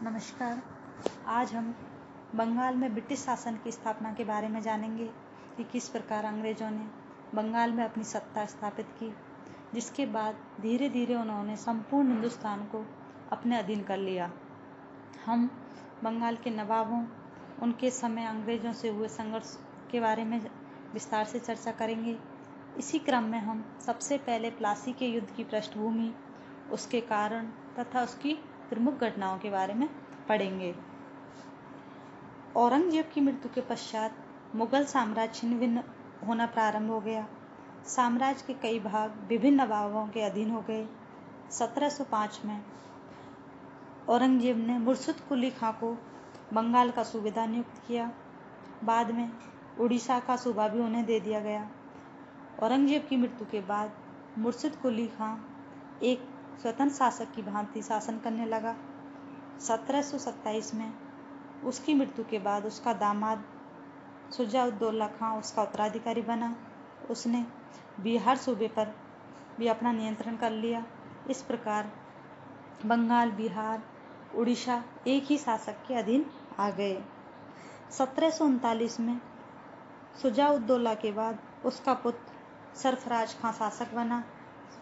नमस्कार। आज हम बंगाल में ब्रिटिश शासन की स्थापना के बारे में जानेंगे कि किस प्रकार अंग्रेज़ों ने बंगाल में अपनी सत्ता स्थापित की, जिसके बाद धीरे धीरे उन्होंने संपूर्ण हिंदुस्तान को अपने अधीन कर लिया। हम बंगाल के नवाबों, उनके समय अंग्रेज़ों से हुए संघर्ष के बारे में विस्तार से चर्चा करेंगे। इसी क्रम में हम सबसे पहले प्लासी के युद्ध की पृष्ठभूमि, उसके कारण तथा उसकी प्रमुख घटनाओं के बारे में पढ़ेंगे। औरंगजेब की मृत्यु के पश्चात मुगल साम्राज्य छिन्न भिन्न होना प्रारंभ हो गया। साम्राज्य के कई भाग विभिन्न नवाबों के अधीन हो गए। 1705 में औरंगजेब ने मुर्शिद कुली खां को बंगाल का सूबेदार नियुक्त किया। बाद में उड़ीसा का सूबा भी उन्हें दे दिया गया। औरंगजेब की मृत्यु के बाद मुर्शिद कुली खां एक स्वतंत्र शासक की भांति शासन करने लगा। 1727 में उसकी मृत्यु के बाद उसका दामाद शुजा-उद-दौला खां उसका उत्तराधिकारी बना। उसने बिहार सूबे पर भी अपना नियंत्रण कर लिया। इस प्रकार बंगाल, बिहार, उड़ीसा एक ही शासक के अधीन आ गए। 1739 में शुजा-उद-दौला के बाद उसका पुत्र सरफराज खां शासक बना।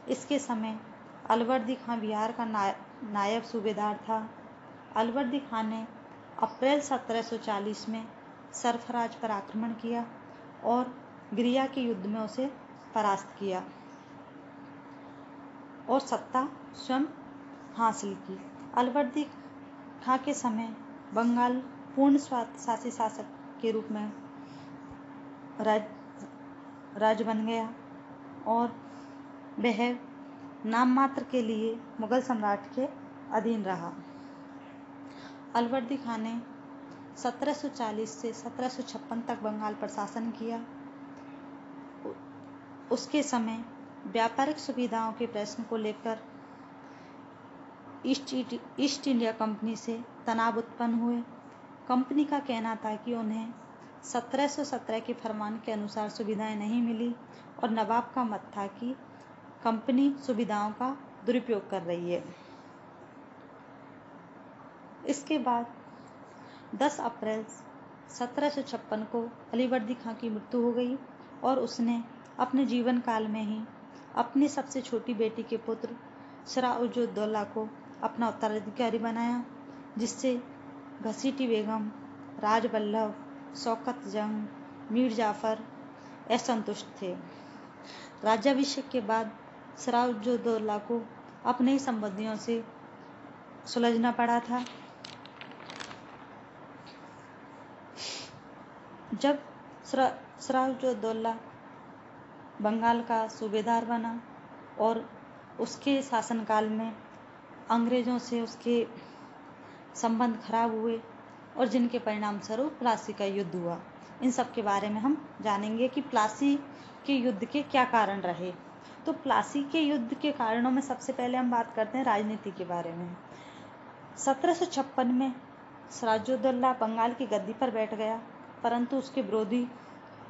इसके समय अलवर्दी खां बिहार का नायब सूबेदार था। अलवर्दी खां ने अप्रैल 1740 में सरफराज पर आक्रमण किया और ग्रिया के युद्ध में उसे परास्त किया और सत्ता स्वयं हासिल की। अलवर्दी खां के समय बंगाल पूर्ण स्वायत्तशासी शासक के रूप में राज्य बन गया और वह नाम मात्र के लिए मुगल सम्राट के अधीन रहा। अलवर्दी खां ने 1740 से 1756 तक बंगाल पर शासन किया। उसके समय व्यापारिक सुविधाओं के प्रश्न को लेकर ईस्ट इंडिया कंपनी से तनाव उत्पन्न हुए। कंपनी का कहना था कि उन्हें 1717 के फरमान के अनुसार सुविधाएं नहीं मिली और नवाब का मत था कि कंपनी सुविधाओं का दुरुपयोग कर रही है। इसके बाद 10 अप्रैल 1756 को अलवर्दी खां की मृत्यु हो गई और उसने अपने जीवन काल में ही अपनी सबसे छोटी बेटी के पुत्र शुजा-उद-दौला को अपना उत्तराधिकारी बनाया, जिससे घसीटी बेगम, राज बल्लभ, शौकत जंग, मीर जाफर असंतुष्ट थे। राज्याभिषेक के बाद शुजा-उद-दौला को अपने ही संबंधियों से सुलझना पड़ा था। जब शुजा-उद-दौला बंगाल का सूबेदार बना और उसके शासनकाल में अंग्रेज़ों से उसके संबंध खराब हुए और जिनके परिणाम स्वरूप प्लासी का युद्ध हुआ। इन सब के बारे में हम जानेंगे कि प्लासी के युद्ध के क्या कारण रहे। तो प्लासी के युद्ध के कारणों में सबसे पहले हम बात करते हैं राजनीति के बारे में। 1756 में शुजा-उद-दौला बंगाल की गद्दी पर बैठ गया, परंतु उसके विरोधी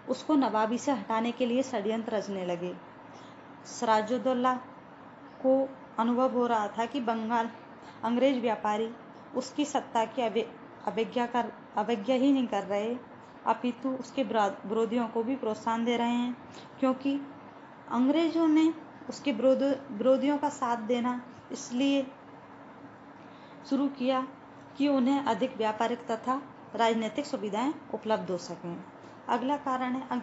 उसको नवाबी से हटाने के लिए षड्यंत्र रचने लगे। शुजा-उद-दौला को अनुभव हो रहा था कि बंगाल अंग्रेज व्यापारी उसकी सत्ता की अवज्ञा ही नहीं कर रहे, अपितु उसके विरोधियों को भी प्रोत्साहन दे रहे हैं, क्योंकि अंग्रेजों ने उसके विरोधियों का साथ देना इसलिए शुरू किया कि उन्हें अधिक व्यापारिक तथा राजनीतिक सुविधाएं उपलब्ध हो सकें। अगला कारण है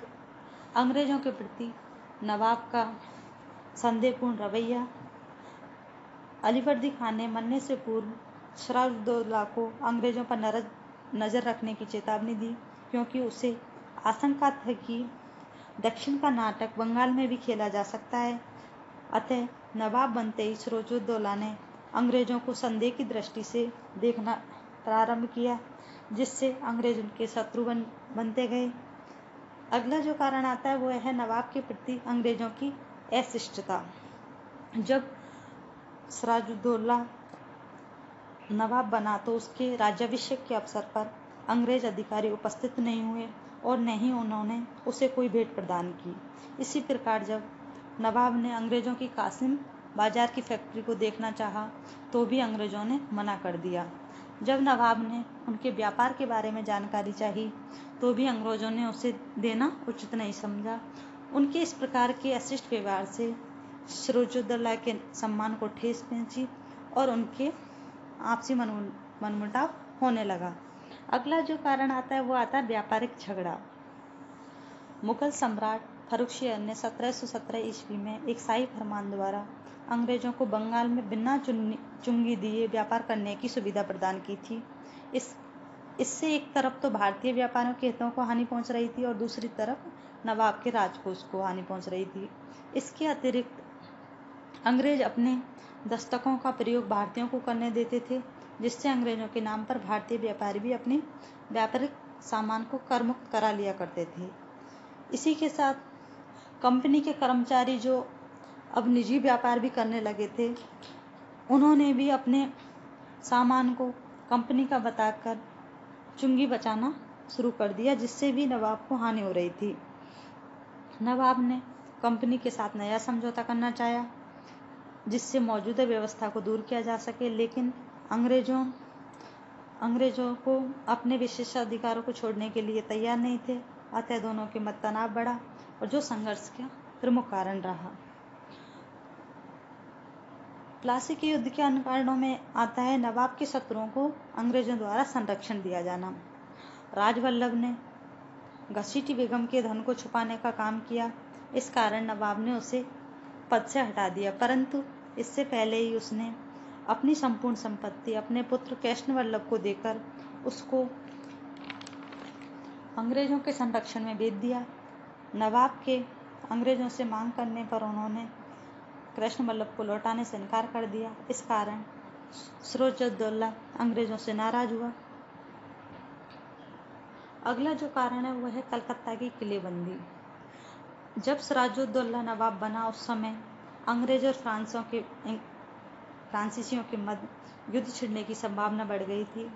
अंग्रेजों के प्रति नवाब का संदेहपूर्ण रवैया। अलवर्दी खां ने मरने से पूर्व शुजा-उद-दौला को अंग्रेजों पर नज़र रखने की चेतावनी दी, क्योंकि उसे आशंका थी कि दक्षिण का नाटक बंगाल में भी खेला जा सकता है। अतः नवाब बनते ही शुजा-उद-दौला ने अंग्रेजों को संदेह की दृष्टि से देखना प्रारंभ किया, जिससे अंग्रेज उनके शत्रु बनते गए। अगला जो कारण आता है वो है नवाब के प्रति अंग्रेजों की अशिष्टता। जब शुजा-उद-दौला नवाब बना तो उसके राज्याभिषेक के अवसर पर अंग्रेज अधिकारी उपस्थित नहीं हुए और न ही उन्होंने उसे कोई भेंट प्रदान की। इसी प्रकार जब नवाब ने अंग्रेजों की कासिम बाजार की फैक्ट्री को देखना चाहा तो भी अंग्रेजों ने मना कर दिया। जब नवाब ने उनके व्यापार के बारे में जानकारी चाही तो भी अंग्रेजों ने उसे देना उचित नहीं समझा। उनके इस प्रकार के अशिष्ट व्यवहार से सिराजुद्दौला के सम्मान को ठेस पहुंची और उनके आपसी मनमुटाव होने लगा। अगला जो कारण आता है वो आता है व्यापारिक झगड़ा। मुगल सम्राट फर्रुखशिह ने 1717 ईस्वी में एक शाही फरमान द्वारा अंग्रेजों को बंगाल में बिना चुंगी दिए व्यापार करने की सुविधा प्रदान की थी। इससे एक तरफ तो भारतीय व्यापारियों के हितों को हानि पहुंच रही थी और दूसरी तरफ नवाब के राजकोष को हानि पहुंच रही थी। इसके अतिरिक्त अंग्रेज अपने दस्तकों का प्रयोग भारतीयों को करने देते थे, जिससे अंग्रेजों के नाम पर भारतीय व्यापारी भी अपनी व्यापारिक सामान को कर मुक्त करा लिया करते थे। इसी के साथ कंपनी के कर्मचारी जो अब निजी व्यापार भी करने लगे थे, उन्होंने भी अपने सामान को कंपनी का बताकर चुंगी बचाना शुरू कर दिया, जिससे भी नवाब को हानि हो रही थी। नवाब ने कंपनी के साथ नया समझौता करना चाहा, जिससे मौजूदा व्यवस्था को दूर किया जा सके, लेकिन अंग्रेजों को अपने विशेषाधिकारों को छोड़ने के लिए तैयार नहीं थे। अतः दोनों के मध्य तनाव बढ़ा और जो संघर्ष का प्रमुख कारण रहा। प्लासी के युद्ध के अन्य कारणों में आता है नवाब के शत्रुओं को अंग्रेजों द्वारा संरक्षण दिया जाना। राजवल्लभ ने घसीटी बेगम के धन को छुपाने का काम किया। इस कारण नवाब ने उसे पद से हटा दिया, परंतु इससे पहले ही उसने अपनी संपूर्ण संपत्ति अपने पुत्र कृष्णवल्लभ को देकर उसको अंग्रेजों के संरक्षण में भेज दिया। नवाब के अंग्रेजों से मांग करने पर उन्होंने कृष्णवल्लभ को लौटाने से इनकार कर दिया। इस कारण सिराजुद्दौला अंग्रेजों से नाराज हुआ। अगला जो कारण है वह है कलकत्ता की किलेबंदी। जब सिराजुद्दौला नवाब बना उस समय अंग्रेज और फ्रांसीसियों के मध्य युद्ध छिड़ने की संभावना बढ़ गई थी,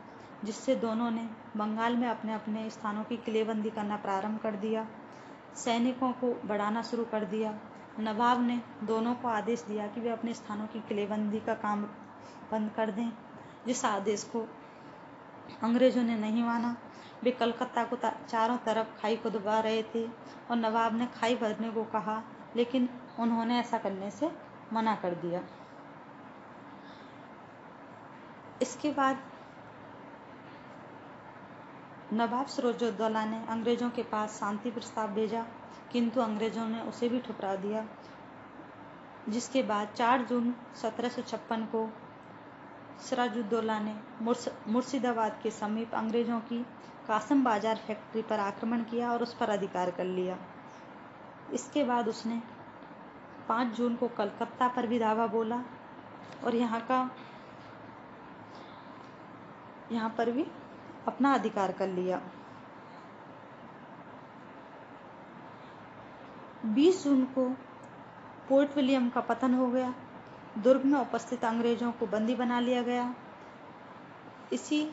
जिससे दोनों ने बंगाल में अपने अपने स्थानों की किलेबंदी करना प्रारंभ कर दिया, सैनिकों को बढ़ाना शुरू कर दिया। नवाब ने दोनों को आदेश दिया कि वे अपने स्थानों की किलेबंदी का काम बंद कर दें, जिस आदेश को अंग्रेजों ने नहीं माना। वे कलकत्ता को चारों तरफ खाई खुदवा रहे थे और नवाब ने खाई भरने को कहा, लेकिन उन्होंने ऐसा करने से मना कर दिया। इसके बाद नवाब सिराजुद्दौला ने अंग्रेजों के पास शांति प्रस्ताव भेजा, किंतु अंग्रेजों ने उसे भी ठुकरा दिया, जिसके बाद 4 जून 1756 को सिराजुद्दौला ने मुर्शिदाबाद के समीप अंग्रेजों की कासिम बाजार फैक्ट्री पर आक्रमण किया और उस पर अधिकार कर लिया। इसके बाद उसने 5 जून को कलकत्ता पर भी धावा बोला और यहाँ पर भी अपना अधिकार कर लिया। 20 जून को पोर्ट विलियम का पतन हो गया। दुर्ग में उपस्थित अंग्रेजों को बंदी बना लिया गया। इसी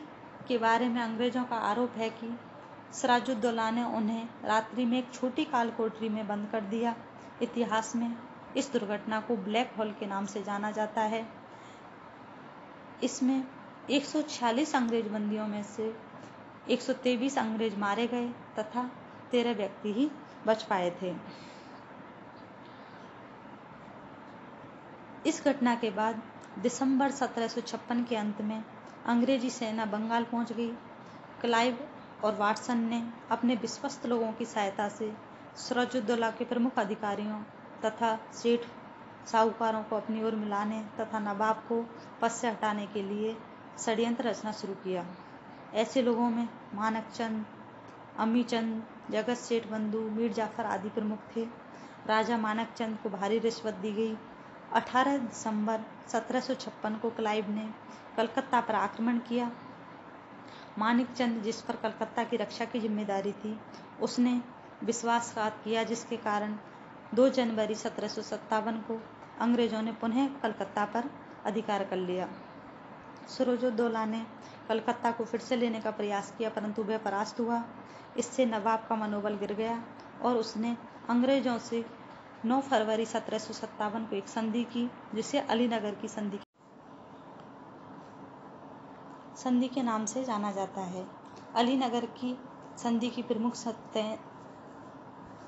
के बारे में अंग्रेजों का आरोप है कि सिराजुद्दौला ने उन्हें रात्रि में एक छोटी काल कोठरी में बंद कर दिया। इतिहास में इस दुर्घटना को ब्लैक होल के नाम से जाना जाता है। इसमें 146 अंग्रेज बंदियों में से 123 अंग्रेज मारे गए तथा 13 व्यक्ति ही बच पाए थे। इस घटना के बाद दिसंबर 1756 के अंत में अंग्रेजी सेना बंगाल पहुंच गई। क्लाइव और वाटसन ने अपने विश्वस्त लोगों की सहायता से सिराजुद्दौला के प्रमुख अधिकारियों तथा सेठ साहूकारों को अपनी ओर मिलाने तथा नवाब को पद से हटाने के लिए षड्यंत्र रचना शुरू किया। ऐसे लोगों में मानकचंद, अमीचंद, जगत सेठ बंधु, मीर जाफर आदि प्रमुख थे। राजा मानकचंद को भारी रिश्वत दी गई। 18 दिसंबर 1756 को क्लाइव ने कलकत्ता पर आक्रमण किया। मानिकचंद, जिस पर कलकत्ता की रक्षा की जिम्मेदारी थी, उसने विश्वासघात किया, जिसके कारण 2 जनवरी 1757 को अंग्रेजों ने पुनः कलकत्ता पर अधिकार कर लिया। सिराजुद्दौला ने कलकत्ता को फिर से लेने का प्रयास किया, परंतु वह परास्त हुआ। इससे नवाब का मनोबल गिर गया और उसने अंग्रेजों से 9 फरवरी 1757 को एक संधि की, जिसे अलीनगर की संधि संधि के नाम से जाना जाता है। अलीनगर की संधि की प्रमुख शर्तें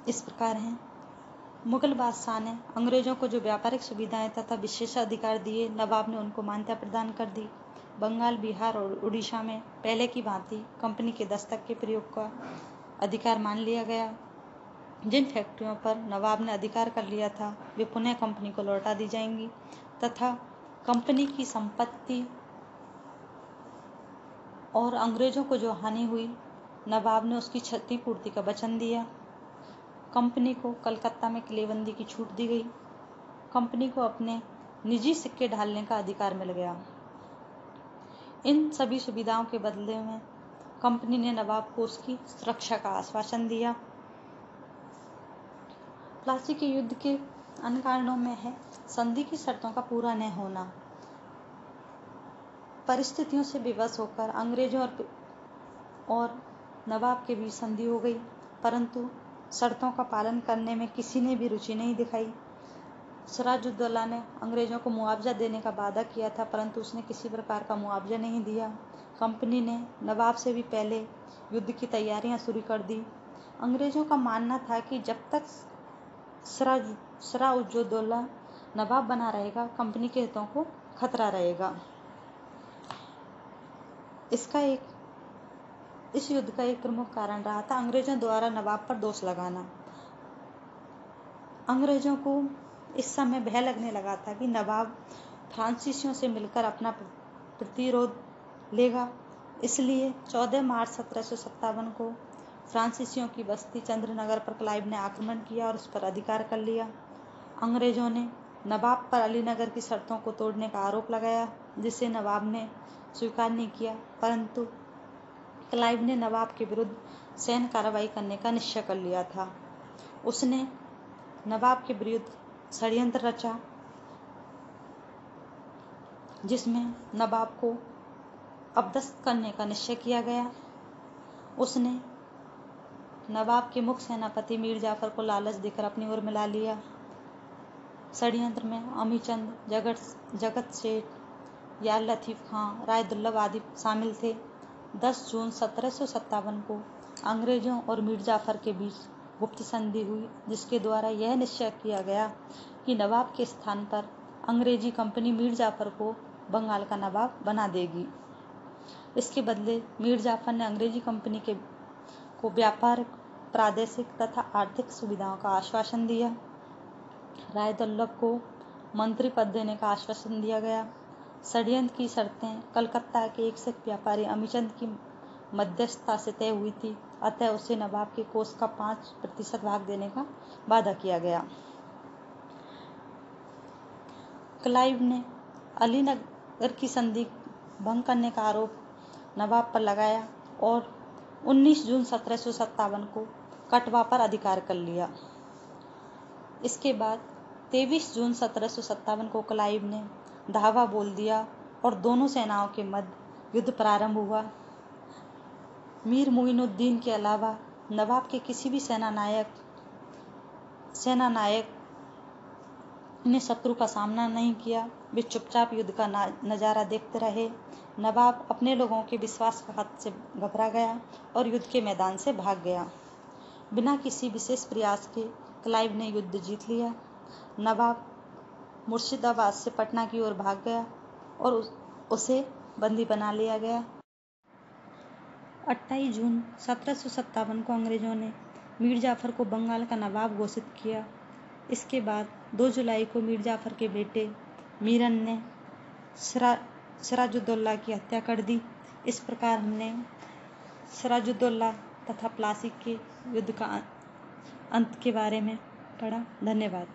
इस प्रकार हैं। मुगल बादशाह ने अंग्रेजों को जो व्यापारिक सुविधाएं तथा विशेषाधिकार दिए, नवाब ने उनको मान्यता प्रदान कर दी। बंगाल, बिहार और उड़ीसा में पहले की भांति कंपनी के दस्तक के प्रयोग का अधिकार मान लिया गया। जिन फैक्ट्रियों पर नवाब ने अधिकार कर लिया था, वे पुनः कंपनी को लौटा दी जाएंगी तथा कंपनी की संपत्ति और अंग्रेजों को जो हानि हुई, नवाब ने उसकी क्षतिपूर्ति का वचन दिया। कंपनी को कलकत्ता में किलेबंदी की छूट दी गई। कंपनी को अपने निजी सिक्के ढालने का अधिकार मिल गया। इन सभी सुविधाओं के बदले में कंपनी ने नवाब को उसकी सुरक्षा का आश्वासन दिया। प्लासी के युद्ध के अन्य कारणों में है संधि की शर्तों का पूरा न होना। परिस्थितियों से विवश होकर अंग्रेजों और नवाब के बीच संधि हो गई, परंतु शर्तों का पालन करने में किसी ने भी रुचि नहीं दिखाई। सिराजुद्दौला ने अंग्रेजों को मुआवजा देने का वादा किया था, परंतु उसने किसी प्रकार का मुआवजा नहीं दिया। कंपनी ने नवाब से भी पहले युद्ध की तैयारियां शुरू कर दी। अंग्रेजों का मानना था कि जब तक सिराजुद्दौला नवाब बना रहेगा, कंपनी के हितों को खतरा रहेगा। इस युद्ध का एक प्रमुख कारण रहा था अंग्रेजों द्वारा नवाब पर दोष लगाना। अंग्रेजों को इस समय भय लगने लगा था कि नवाब फ्रांसीसियों से मिलकर अपना प्रतिरोध लेगा। इसलिए 14 मार्च 1757 को फ्रांसीसियों की बस्ती चंद्रनगर पर क्लाइव ने आक्रमण किया और उस पर अधिकार कर लिया। अंग्रेजों ने नवाब पर अलीनगर की शर्तों को तोड़ने का आरोप लगाया, जिसे नवाब ने स्वीकार नहीं किया, परंतु क्लाइव ने नवाब के विरुद्ध सैन्य कार्रवाई करने का निश्चय कर लिया था। उसने नवाब के विरुद्ध षड्यंत्र रचा, जिसमें नवाब को अपदस्थ करने का निश्चय किया गया। उसने नवाब के मुख्य सेनापति मीर जाफर को लालच देकर अपनी ओर मिला लिया। षड्यंत्र में अमीचंद, जगत सेठ, यार लतीफ खां, राय दुर्लभ आदि शामिल थे। 10 जून 1757 को अंग्रेजों और मीर जाफर के बीच गुप्त संधि हुई, जिसके द्वारा यह निश्चय किया गया कि नवाब के स्थान पर अंग्रेजी कंपनी मीर जाफर को बंगाल का नवाब बना देगी। इसके बदले मीर जाफर ने अंग्रेजी कंपनी को व्यापारिक, प्रादेशिक तथा आर्थिक सुविधाओं का आश्वासन दिया। राय दुर्लभ को मंत्री पद देने का आश्वासन दिया गया। षड्यंत्र की शर्तें कलकत्ता के एक सिख व्यापारी अमीचंद की मध्यस्थता से तय हुई थी, अतः उसे नवाब के कोष का 5% भाग देने का वादा किया गया। क्लाइव ने अलीनगर की संधि भंग करने का आरोप नवाब पर लगाया और 19 जून 1757 को कटवा पर अधिकार कर लिया। इसके बाद 23 जून 1757 को क्लाइव ने धावा बोल दिया और दोनों सेनाओं के मध्य युद्ध प्रारंभ हुआ। मीर मुइनुद्दीन के अलावा नवाब के किसी भी सेनानायक ने शत्रु का सामना नहीं किया। वे चुपचाप युद्ध का नजारा देखते रहे। नवाब अपने लोगों के विश्वासघात से घबरा गया और युद्ध के मैदान से भाग गया। बिना किसी विशेष प्रयास के क्लाइव ने युद्ध जीत लिया। नवाब मुर्शिदाबाद से पटना की ओर भाग गया और उसे बंदी बना लिया गया। 28 जून 1757 को अंग्रेजों ने मीर जाफर को बंगाल का नवाब घोषित किया। इसके बाद 2 जुलाई को मीर जाफर के बेटे मीरन ने सिराजुद्दौला की हत्या कर दी। इस प्रकार हमने सिराजुद्दौला तथा प्लासी के युद्ध का अंत के बारे में पढ़ा। धन्यवाद।